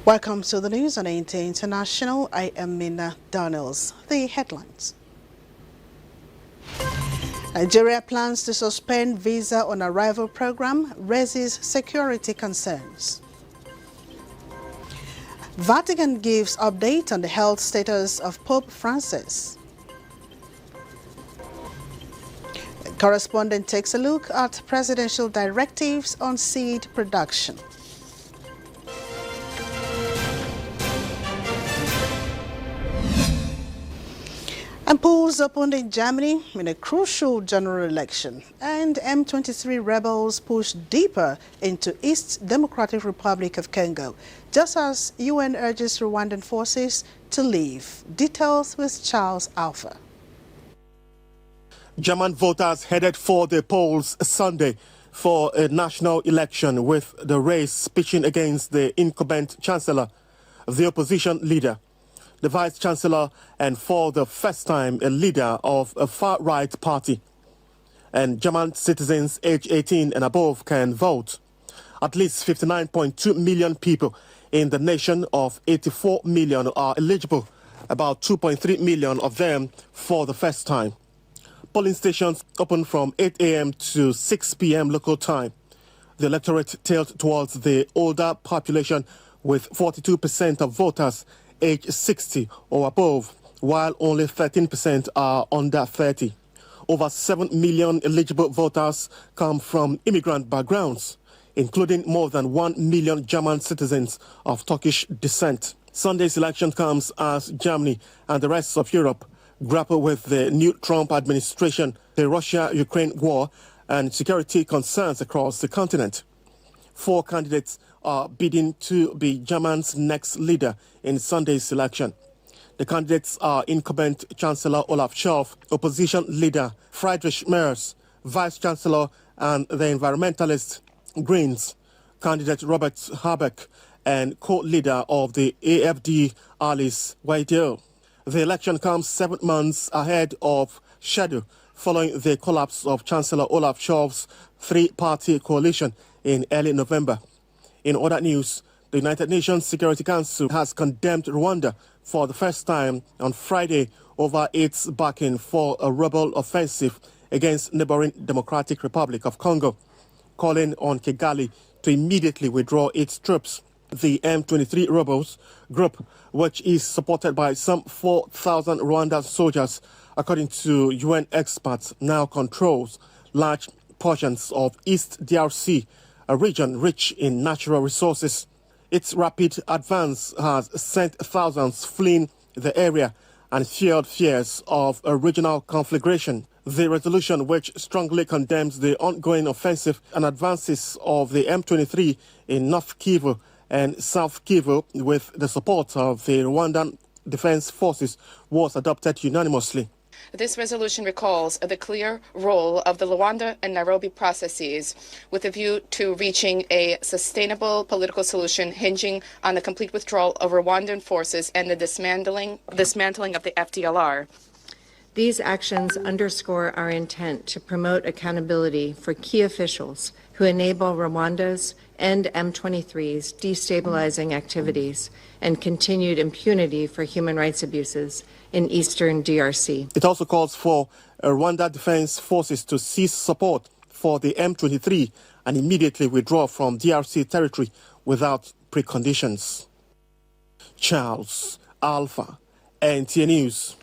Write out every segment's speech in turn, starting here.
Welcome to the news on NTA International. I am Mina Daniels. The headlines. Nigeria plans to suspend visa on arrival program, raises security concerns. Vatican gives update on the health status of Pope Francis. The correspondent takes a look at presidential directives on seed production. And polls opened in Germany in a crucial general election, and M23 rebels pushed deeper into East Democratic Republic of Congo, just as UN urges Rwandan forces to leave. Details with Charles Alpha. German voters headed for the polls Sunday for a national election, with the race pitching against the incumbent chancellor, the opposition leader, the vice-chancellor, and for the first time a leader of a far-right party. And German citizens aged 18 and above can vote. At least 59.2 million people in the nation of 84 million are eligible, about 2.3 million of them for the first time. Polling stations open from 8 a.m. to 6 p.m. local time. The electorate tilts towards the older population, with 42% of voters age 60 or above, while only 13% are under 30. Over 7 million eligible voters come from immigrant backgrounds, including more than 1 million German citizens of Turkish descent. Sunday's election comes as Germany and the rest of Europe grapple with the new Trump administration, the Russia-Ukraine war, and security concerns across the continent. 4 candidates are bidding to be Germany's next leader in Sunday's election. The candidates are incumbent Chancellor Olaf Scholz, opposition leader Friedrich Merz, vice-chancellor and the environmentalist Greens candidate Robert Habeck, and co-leader of the AfD Alice Weidel. The election comes 7 months ahead of schedule, following the collapse of Chancellor Olaf Scholz's 3-party coalition in early November. In other news, the United Nations Security Council has condemned Rwanda for the first time on Friday over its backing for a rebel offensive against neighboring Democratic Republic of Congo, calling on Kigali to immediately withdraw its troops. The M23 rebels group, which is supported by some 4,000 Rwandan soldiers, according to UN experts, now controls large portions of East DRC, a region rich in natural resources. Its rapid advance has sent thousands fleeing the area and fueled fears of a regional conflagration. The resolution, which strongly condemns the ongoing offensive and advances of the M23 in North Kivu and South Kivu with the support of the Rwandan Defense Forces, was adopted unanimously. This resolution recalls the clear role of the Luanda and Nairobi processes with a view to reaching a sustainable political solution hinging on the complete withdrawal of Rwandan forces and the dismantling of the FDLR. These actions underscore our intent to promote accountability for key officials who enable Rwanda's and M23's destabilizing activities and continued impunity for human rights abuses in eastern DRC. It also calls for Rwanda Defense Forces to cease support for the M23 and immediately withdraw from DRC territory without preconditions. Charles Alpha, NTA News.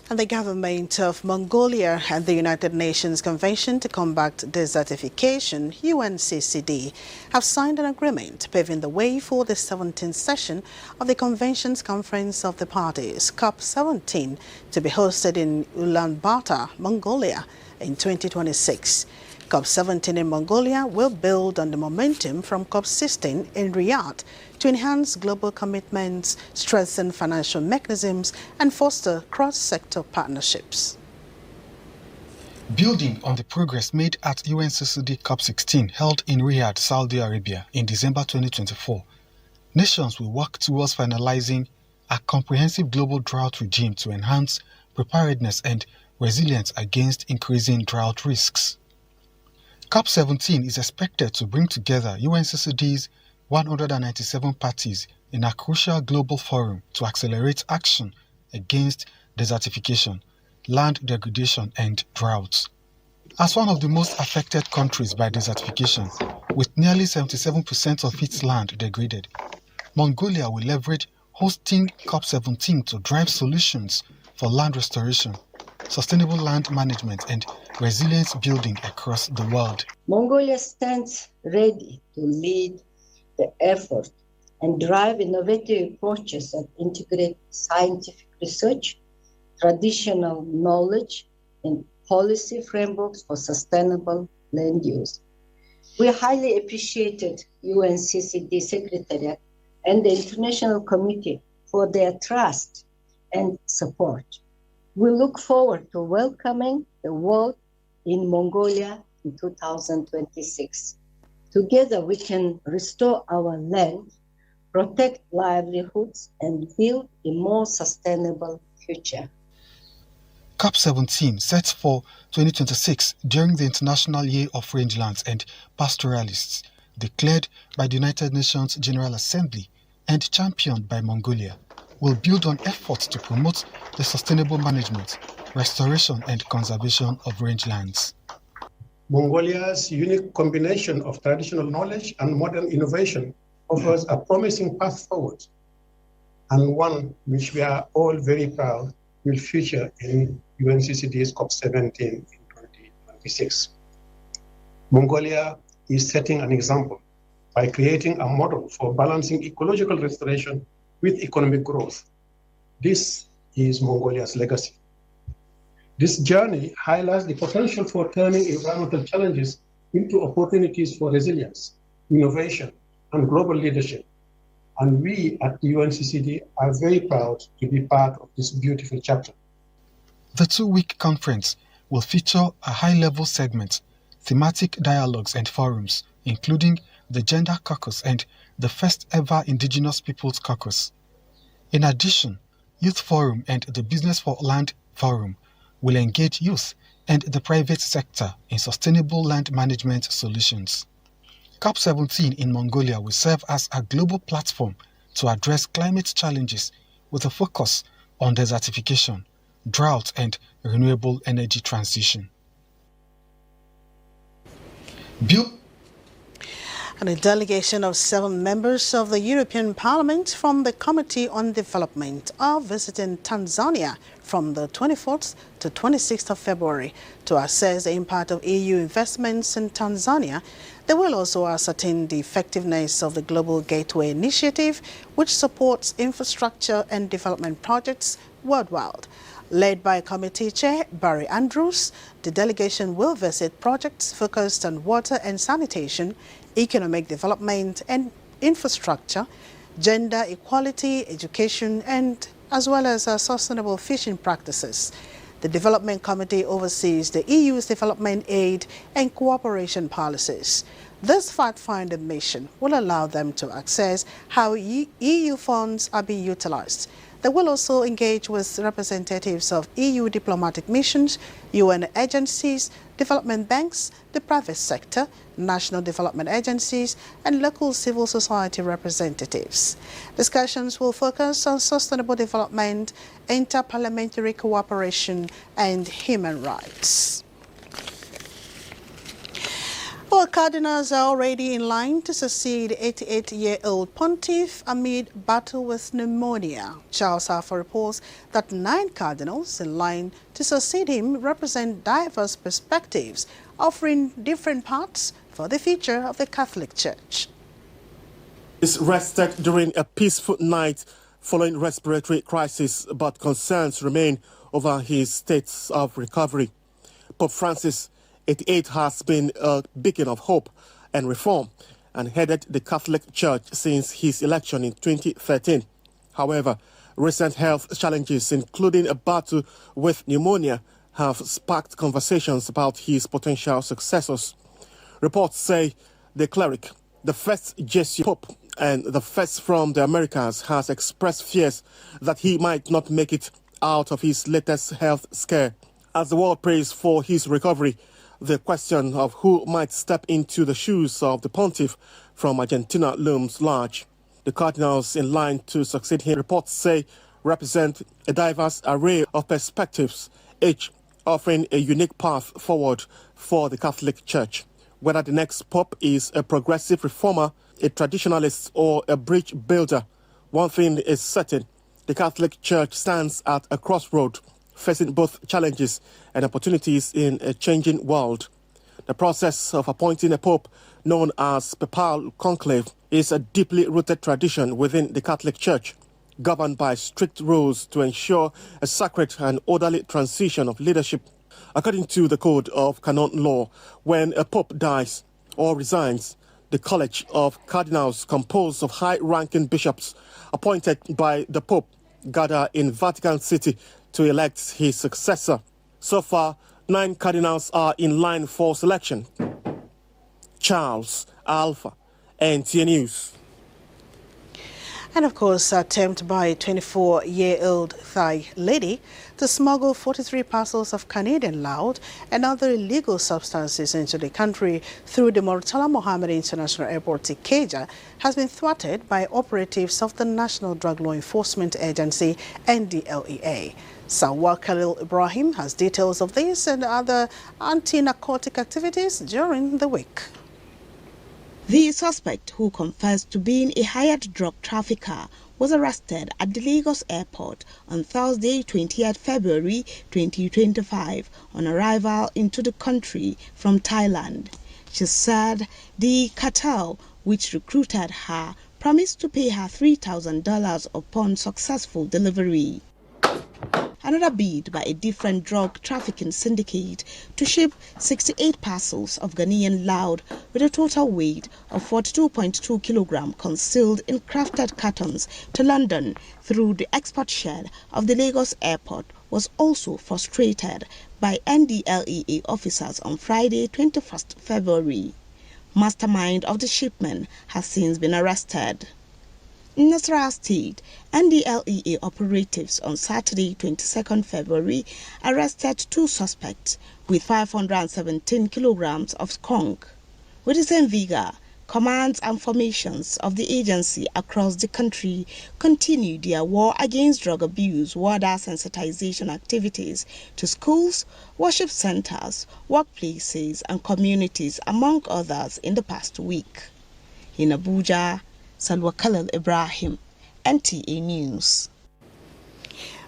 And the government of Mongolia and the United Nations Convention to Combat Desertification, UNCCD, have signed an agreement paving the way for the 17th session of the Convention's Conference of the Parties, COP17, to be hosted in Ulaanbaatar, Mongolia, in 2026. COP17 in Mongolia will build on the momentum from COP16 in Riyadh to enhance global commitments, strengthen financial mechanisms, and foster cross-sector partnerships. Building on the progress made at UNCCD COP16 held in Riyadh, Saudi Arabia in December 2024, nations will work towards finalizing a comprehensive global drought regime to enhance preparedness and resilience against increasing drought risks. COP17 is expected to bring together UNCCD's 197 parties in a crucial global forum to accelerate action against desertification, land degradation, and droughts. As one of the most affected countries by desertification, with nearly 77% of its land degraded, Mongolia will leverage hosting COP17 to drive solutions for land restoration, sustainable land management, and resilience building across the world. Mongolia stands ready to lead the effort and drive innovative approaches that integrate scientific research, traditional knowledge, and policy frameworks for sustainable land use. We highly appreciated UNCCD Secretariat and the International Committee for their trust and support. We look forward to welcoming the world in Mongolia in 2026. Together we can restore our land, protect livelihoods, and build a more sustainable future. COP17 set for 2026 during the International Year of Rangelands and Pastoralists, declared by the United Nations General Assembly and championed by Mongolia, will build on efforts to promote the sustainable management, restoration and conservation of rangelands. Mongolia's unique combination of traditional knowledge and modern innovation offers a promising path forward, and one which we are all very proud will feature in UNCCD's COP17 in 2026. Mongolia is setting an example by creating a model for balancing ecological restoration with economic growth. This is Mongolia's legacy. This journey highlights the potential for turning environmental challenges into opportunities for resilience, innovation, and global leadership. And we at the UNCCD are very proud to be part of this beautiful chapter. The 2-week conference will feature a high-level segment, thematic dialogues and forums, including the Gender Caucus and the first ever Indigenous Peoples Caucus. In addition, Youth Forum and the Business for Land Forum will engage youth and the private sector in sustainable land management solutions. COP17 in Mongolia will serve as a global platform to address climate challenges with a focus on desertification, drought, and renewable energy transition. And a delegation of 7 members of the European Parliament from the Committee on Development are visiting Tanzania from the 24th to 26th of February to assess the impact of EU investments in Tanzania. They will also ascertain the effectiveness of the Global Gateway Initiative, which supports infrastructure and development projects worldwide. Led by Committee Chair Barry Andrews, the delegation will visit projects focused on water and sanitation, economic development and infrastructure, gender equality, education, and as well as sustainable fishing practices. The Development Committee oversees the EU's development aid and cooperation policies. This fact-finding mission will allow them to assess how EU funds are being utilized. They will also engage with representatives of EU diplomatic missions, UN agencies, development banks, the private sector, national development agencies, and local civil society representatives. Discussions will focus on sustainable development, inter-parliamentary cooperation, and human rights. Well, cardinals are already in line to succeed 88-year-old pontiff amid battle with pneumonia. Charles Alpha reports that 9 cardinals in line to succeed him represent diverse perspectives, offering different paths for the future of the Catholic Church. He's rested during a peaceful night following respiratory crisis, but concerns remain over his states of recovery. Pope Francis, 88, has been a beacon of hope and reform and headed the Catholic Church since his election in 2013. However, recent health challenges, including a battle with pneumonia, have sparked conversations about his potential successors. Reports say the cleric, the first Jesuit Pope and the first from the Americas, has expressed fears that he might not make it out of his latest health scare. As the world prays for his recovery, the question of who might step into the shoes of the pontiff from Argentina looms large. The cardinals in line to succeed him, reports say, represent a diverse array of perspectives, each offering a unique path forward for the Catholic Church. Whether the next pope is a progressive reformer, a traditionalist, or a bridge builder, one thing is certain: the Catholic Church stands at a crossroad, facing both challenges and opportunities in a changing world. The process of appointing a pope, known as papal conclave, is a deeply rooted tradition within the Catholic Church, governed by strict rules to ensure a sacred and orderly transition of leadership. According to the Code of Canon Law, when a pope dies or resigns, the College of Cardinals, composed of high-ranking bishops appointed by the Pope, gather in Vatican City to elect his successor. So far, 9 cardinals are in line for selection. Charles Alpha, NTA News. And of course, attempt by a 24-year-old Thai lady to smuggle 43 parcels of Canadian loud and other illegal substances into the country through the Murtala Mohammed International Airport Ikeja has been thwarted by operatives of the National Drug Law Enforcement Agency, NDLEA. Sawar Khalil Ibrahim has details of this and other anti-narcotic activities during the week. The suspect, who confessed to being a hired drug trafficker, was arrested at the Lagos airport on Thursday, 20th February 2025, on arrival into the country from Thailand. She said the cartel, which recruited her, promised to pay her $3,000 upon successful delivery. Another bid by a different drug trafficking syndicate to ship 68 parcels of Ghanaian loud with a total weight of 42.2 kilograms concealed in crafted cartons to London through the export shed of the Lagos airport was also frustrated by NDLEA officers on Friday, 21st February. Mastermind of the shipment has since been arrested. In Nasarawa State, NDLEA operatives on Saturday, 22nd February, arrested 2 suspects with 517 kilograms of skunk. With the same vigor, commands and formations of the agency across the country continue their war against drug abuse, WADA sensitization activities to schools, worship centers, workplaces, and communities, among others, in the past week. In Abuja, Salwa Khalil Ibrahim, NTA News.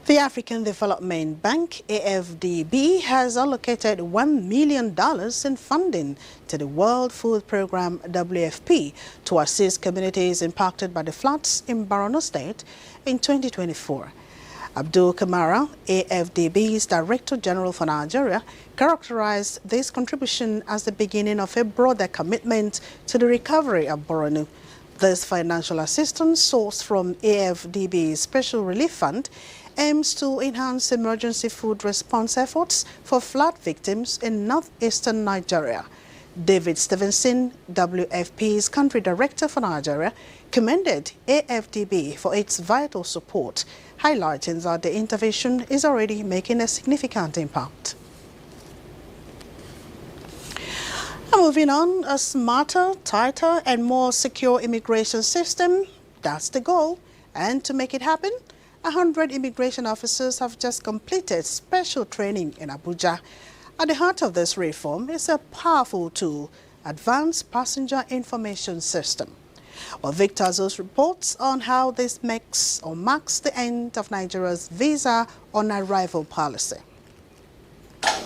The African Development Bank, AFDB, has allocated $1 million in funding to the World Food Programme, WFP, to assist communities impacted by the floods in Borno State in 2024. Abdul Kamara, AFDB's Director General for Nigeria, characterized this contribution as the beginning of a broader commitment to the recovery of Borno. This financial assistance, sourced from AFDB's Special Relief Fund, aims to enhance emergency food response efforts for flood victims in northeastern Nigeria. David Stevenson, WFP's Country Director for Nigeria, commended AFDB for its vital support, highlighting that the intervention is already making a significant impact. Moving on, a smarter, tighter, and more secure immigration system, that's the goal. And to make it happen, 100 immigration officers have just completed special training in Abuja. At the heart of this reform is a powerful tool, Advanced Passenger Information System. Well, Victor Azos reports on how this marks the end of Nigeria's visa on arrival policy.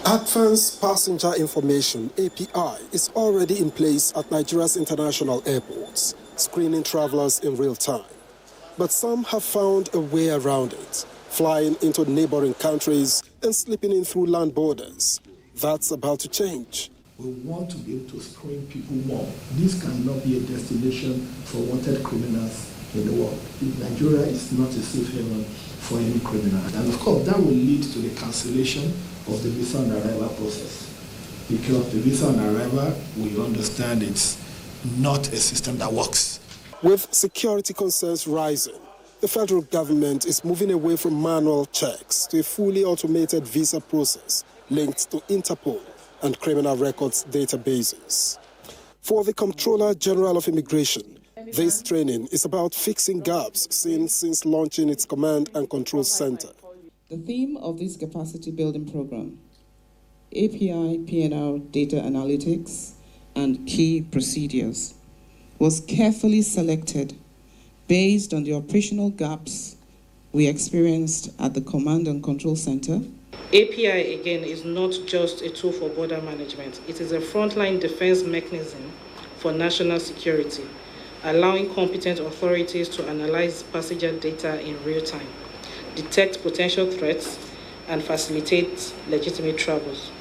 Advanced Passenger Information, API, is already in place at Nigeria's international airports, screening travelers in real time. But some have found a way around it, flying into neighboring countries and slipping in through land borders. That's about to change. We want to be able to screen people more. This cannot be a destination for wanted criminals in the world. Nigeria is not a safe haven for any criminal. And of course, that will lead to the cancellation of the visa on arrival process. Because the visa on arrival, we understand it's not a system that works. With security concerns rising, the federal government is moving away from manual checks to a fully automated visa process linked to Interpol and criminal records databases. For the Comptroller General of Immigration, this training is about fixing gaps seen since launching its Command and Control Center. The theme of this capacity building program, API PNR data analytics and key procedures, was carefully selected based on the operational gaps we experienced at the Command and Control Center. API, again, is not just a tool for border management. It is a frontline defense mechanism for national security, allowing competent authorities to analyze passenger data in real time, detect potential threats, and facilitate legitimate travels.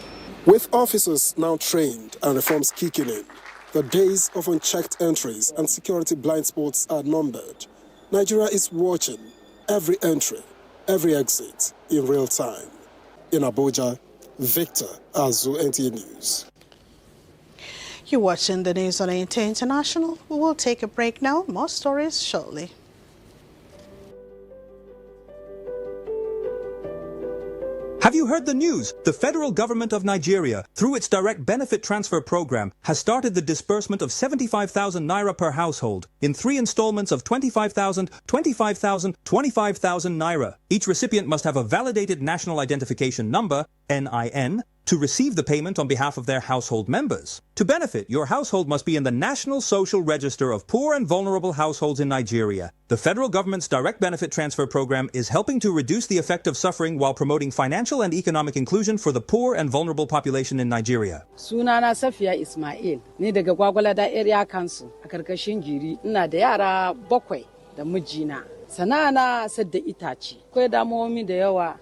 With officers now trained and reforms kicking in, the days of unchecked entries and security blind spots are numbered. Nigeria is watching every entry, every exit in real time. In Abuja, Victor Azu, NTA News. You're watching the news on NTA International. We will take a break now. More stories shortly. Have you heard the news? The federal government of Nigeria, through its direct benefit transfer program, has started the disbursement of 75,000 naira per household in 3 installments of 25,000, 25,000, 25,000 naira. Each recipient must have a validated national identification number, NIN, to receive the payment on behalf of their household members. To benefit, your household must be in the National Social Register of Poor and Vulnerable Households in Nigeria. The federal government's direct benefit transfer program is helping to reduce the effect of suffering while promoting financial and economic inclusion for the poor and vulnerable population in Nigeria. Sunana Safiya Ismail, ni daga Gwagwalada Area Council a karkashin Giri. Ina da yara 7 da mijina. Sana'ana sadda itace. Akwai damuwomi da yawa.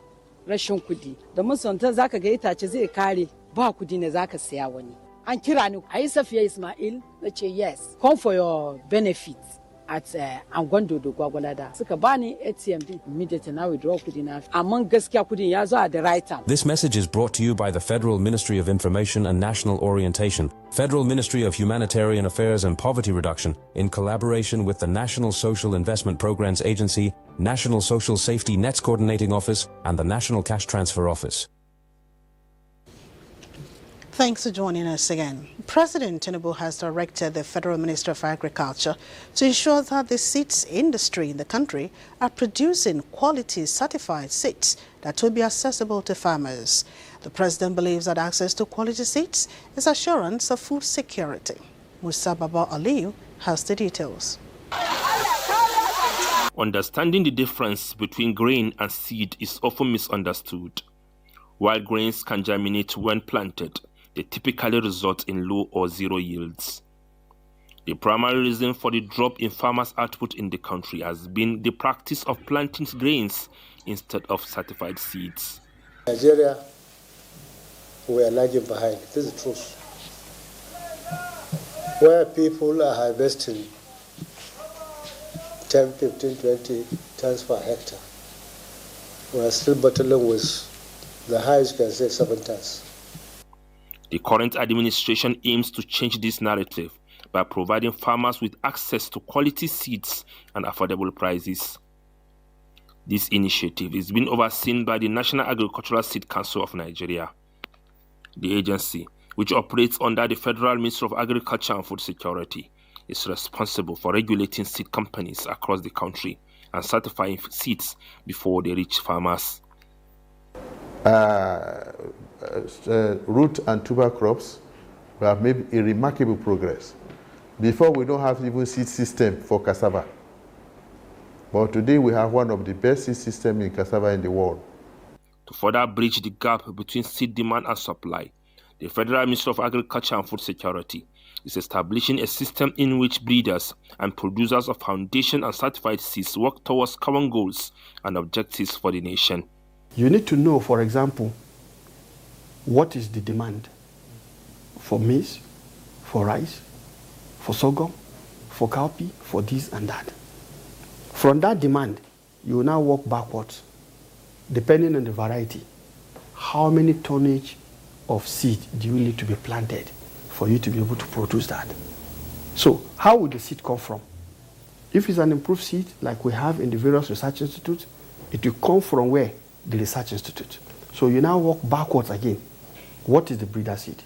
Rashin kudi da musanta zaka ga itace zai kare ba kudi ne zaka siya wani. An kira ni ayi Safiya Ismail nace yes, come for your benefits at Angondo do Gwagwalada. Suka bani ATM din immediately now withdraw kudi na. Amman gaskiya kudin ya zo at the right time. This message is brought to you by the Federal Ministry of Information and National Orientation, Federal Ministry of Humanitarian Affairs and Poverty Reduction, in collaboration with the National Social Investment Programs Agency, National Social Safety Nets Coordinating Office, and the National Cash Transfer Office. Thanks for joining us again. President Tinubu has directed the Federal Minister of Agriculture to ensure that the seeds industry in the country are producing quality certified seeds that will be accessible to farmers. The President believes that access to quality seeds is assurance of food security. Musa Baba Aliyu has the details. Understanding the difference between grain and seed is often misunderstood. While grains can germinate when planted, they typically result in low or zero yields. The primary reason for the drop in farmers' output in the country has been the practice of planting grains instead of certified seeds. Nigeria, we are lagging behind. This is the truth. Where people are harvesting 10, 15, 20 tons per hectare, we are still battling with the highest you can say 7 tons. The current administration aims to change this narrative by providing farmers with access to quality seeds and affordable prices. This initiative is being overseen by the National Agricultural Seed Council of Nigeria. The agency, which operates under the Federal Ministry of Agriculture and Food Security, is responsible for regulating seed companies across the country and certifying seeds before they reach farmers. Root and tuber crops, we have made a remarkable progress. Before, we don't have even seed system for cassava. But today we have one of the best seed systems in cassava in the world. To further bridge the gap between seed demand and supply, the Federal Ministry of Agriculture and Food Security is establishing a system in which breeders and producers of foundation and certified seeds work towards common goals and objectives for the nation. You need to know, for example, what is the demand for maize, for rice, for sorghum, for cowpea, for this and that. From that demand, you will now work backwards, depending on the variety. How many tonnage of seed do you need to be planted for you to be able to produce that? So how would the seed come from? If it's an improved seed, like we have in the various research institutes, it will come from where? The research institute. So you now work backwards again. What is the breeder seed?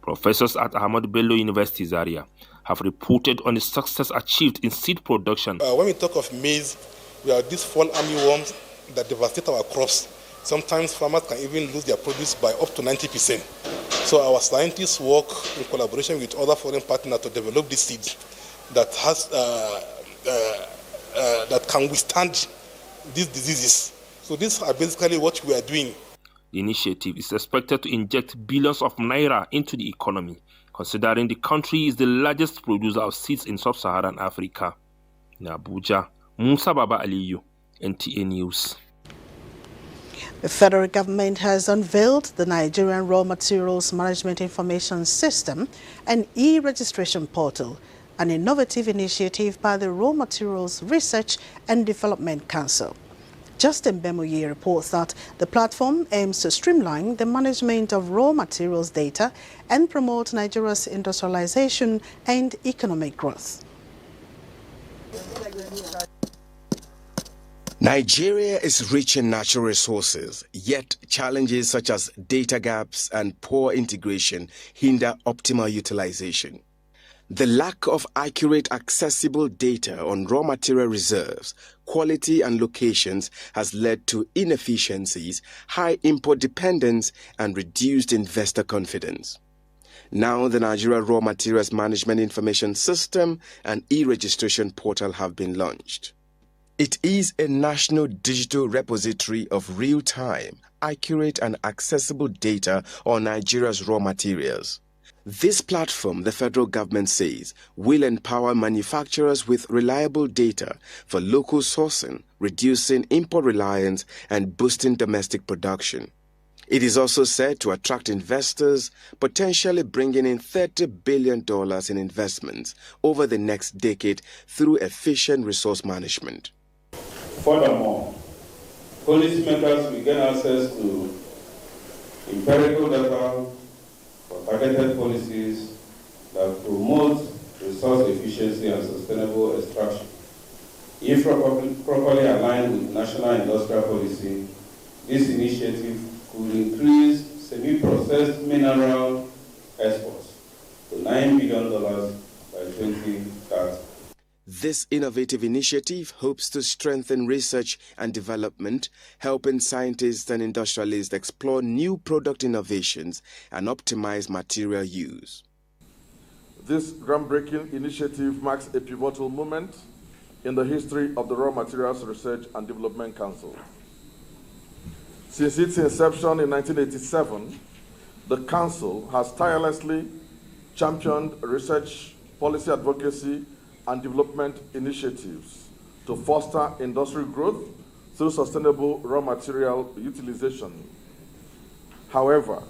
Professors at Ahmadu Bello University Zaria have reported on the success achieved in seed production. When we talk of maize, we have these fall armyworms that devastate our crops. Sometimes farmers can even lose their produce by up to 90%. So our scientists work in collaboration with other foreign partners to develop these seeds that that can withstand these diseases. So these are basically what we are doing. The initiative is expected to inject billions of naira into the economy, considering the country is the largest producer of seeds in sub-Saharan Africa. In Abuja, Musa Baba Aliyu, NTA News. The federal government has unveiled the Nigerian Raw Materials Management Information System, an e-registration portal, an innovative initiative by the Raw Materials Research and Development Council. Justin Bemuyi reports that the platform aims to streamline the management of raw materials data and promote Nigeria's industrialization and economic growth. Nigeria is rich in natural resources, yet challenges such as data gaps and poor integration hinder optimal utilization. The lack of accurate, accessible data on raw material reserves, quality and locations has led to inefficiencies, high import dependence, and reduced investor confidence. Now the Nigeria Raw Materials Management Information System and e-registration portal have been launched. It is a national digital repository of real-time, accurate and accessible data on Nigeria's raw materials. This platform, the federal government says, will empower manufacturers with reliable data for local sourcing, reducing import reliance and boosting domestic production. It is also said to attract investors, potentially bringing in $30 billion in investments over the next decade through efficient resource management. Furthermore, policymakers will gain access to empirical data for targeted policies that promote resource efficiency and sustainable extraction. If properly aligned with national industrial policy, this initiative could increase semi-processed mineral exports to $9 billion by 2030. This innovative initiative hopes to strengthen research and development, helping scientists and industrialists explore new product innovations and optimize material use. This groundbreaking initiative marks a pivotal moment in the history of the Raw Materials Research and Development Council. Since its inception in 1987, the Council has tirelessly championed research, policy advocacy, and development initiatives to foster industrial growth through sustainable raw material utilization. However,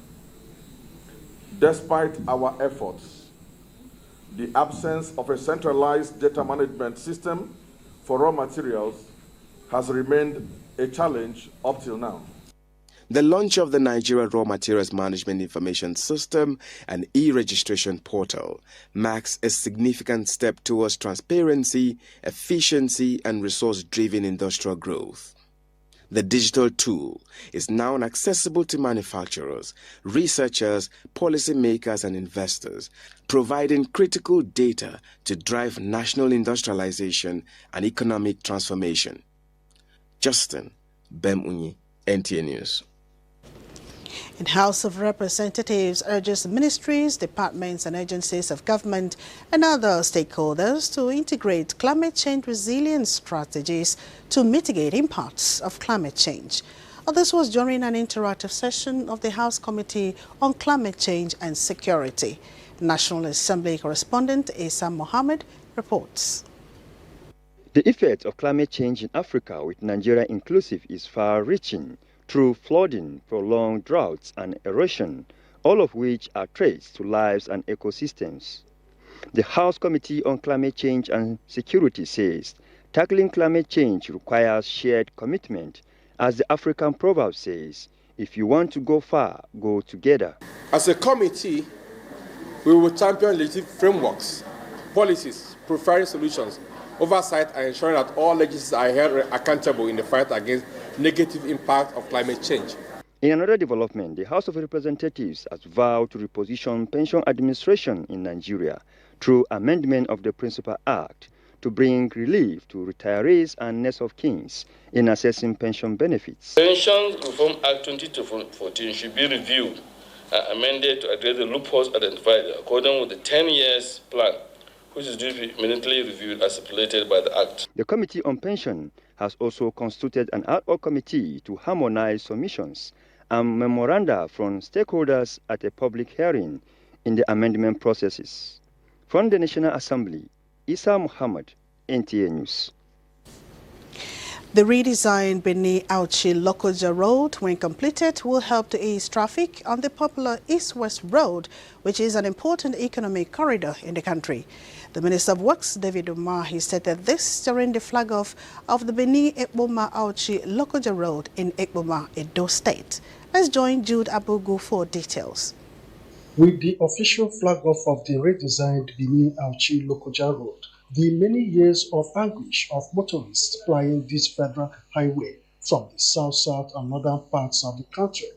despite our efforts, the absence of a centralized data management system for raw materials has remained a challenge up till now. The launch of the Nigeria Raw Materials Management Information System and e-registration portal marks a significant step towards transparency, efficiency, and resource-driven industrial growth. The digital tool is now accessible to manufacturers, researchers, policymakers, and investors, providing critical data to drive national industrialization and economic transformation. Justin Bemunyi, NTA News. The House of Representatives urges ministries, departments and agencies of government and other stakeholders to integrate climate change resilience strategies to mitigate impacts of climate change. This was during an interactive session of the House Committee on Climate Change and Security. National Assembly correspondent Asa Mohammed reports. The effect of climate change in Africa, with Nigeria inclusive, is far-reaching through flooding, prolonged droughts and erosion, all of which are threats to lives and ecosystems. The House Committee on Climate Change and Security says tackling climate change requires shared commitment. As the African proverb says, if you want to go far, go together. As a committee, we will champion legislative frameworks, policies, preferring solutions, oversight, and ensuring that all legislators are held accountable in the fight against negative impact of climate change. In another development, the House of Representatives has vowed to reposition pension administration in Nigeria through amendment of the Principal Act to bring relief to retirees and next of kins in assessing pension benefits. Pension Reform Act 2014 should be reviewed and amended to address the loopholes identified according with the 10 years plan, which is due to be immediately reviewed as stipulated by the Act. The Committee on Pension has also constituted an ad hoc committee to harmonize submissions and memoranda from stakeholders at a public hearing in the amendment processes. From the National Assembly, Isa Muhammad, NTA News. The redesigned Benin-Auchi-Lokoja Road, when completed, will help to ease traffic on the popular East-West Road, which is an important economic corridor in the country. The Minister of Works, David Umahi, stated this during the flag-off of the Benin-Ekpoma-Auchi-Lokoja Road in Ekpoma, Edo State. Let's join Jude Abugu for details. With the official flag-off of the redesigned Benin-Auchi-Lokoja Road, the many years of anguish of motorists plying this federal highway from the south and northern parts of the country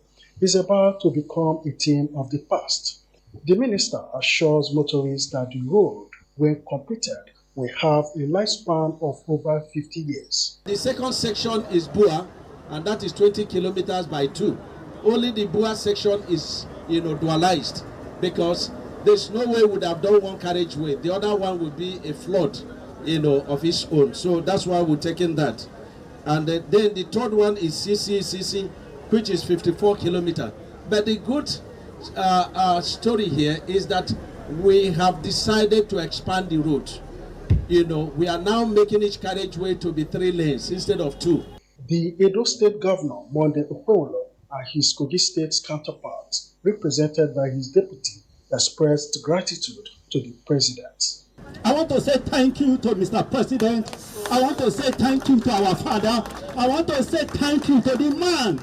is about to become a thing of the past. The minister assures motorists that the road, when completed, will have a lifespan of over 50 years. The second section is Bua, and that is 20 kilometers by 2. Only the Bua section is, dualized, because there's no way we would have done one carriageway. The other one would be a flood, of its own. So that's why we're taking that. And then the third one is CC, which is 54 kilometers. But the good story here is that we have decided to expand the route. We are now making each carriageway to be 3 lanes instead of 2. The Edo State Governor, Monday Okpolo, and his Kogi State's counterparts, represented by his deputy, expressed gratitude to the president. I want to say thank you to Mr. President. I want to say thank you to our father. I want to say thank you to the man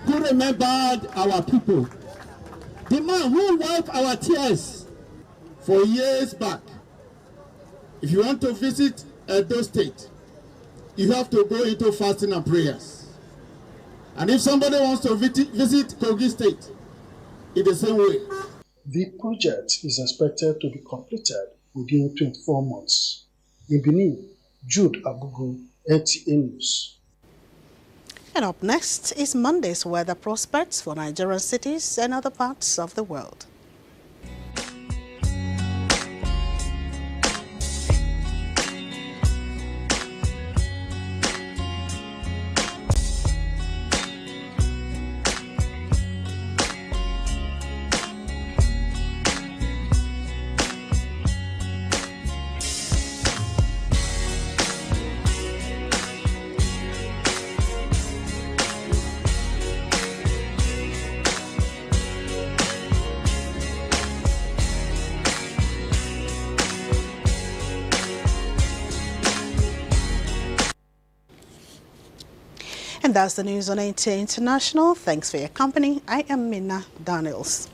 who remembered our people. The man who wiped our tears for years back. If you want to visit Edo State, you have to go into fasting and prayers. And if somebody wants to visit Kogi State, in the same way. The project is expected to be completed within 24 months. In Benin, Jude Abugu, NTA News. And up next is Monday's weather prospects for Nigerian cities and other parts of the world. And that's the news on NTA International. Thanks for your company. I am Minna Daniels.